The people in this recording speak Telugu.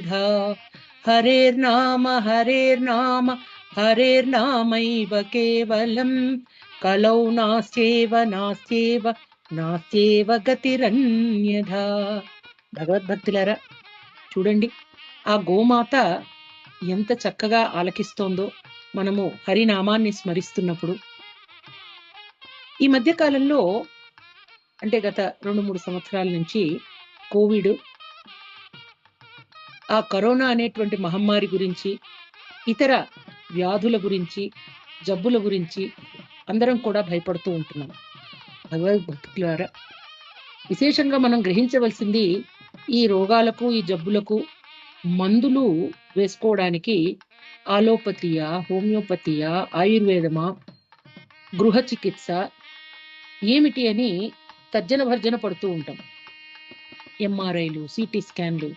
धा हरेर्नाम हरेर्नामैव केवलं कलौ नास्त्येव గతిరన్యథా. భగవద్భక్తులారా, చూడండి, ఆ గోమాత ఎంత చక్కగా ఆలకిస్తోందో మనము హరినామాన్ని స్మరిస్తున్నప్పుడు. ఈ మధ్య కాలంలో, అంటే గత 2-3 సంవత్సరాల నుంచి కోవిడ్, ఆ కరోనా అనేటువంటి మహమ్మారి గురించి, ఇతర వ్యాధుల గురించి, జబ్బుల గురించి అందరం కూడా భయపడుతూ ఉంటున్నాం. భగవద్భక్తులారా, విశేషంగా మనం గ్రహించవలసింది, ఈ రోగాలకు, ఈ జబ్బులకు మందులు వేసుకోవడానికి ఆలోపతియా, హోమియోపతియా, ఆయుర్వేదమా, గృహ చికిత్స ఏమిటి అని తర్జన భర్జన పడుతూ ఉంటాం. ఎంఆర్ఐలు, సిటీ స్కాన్లు,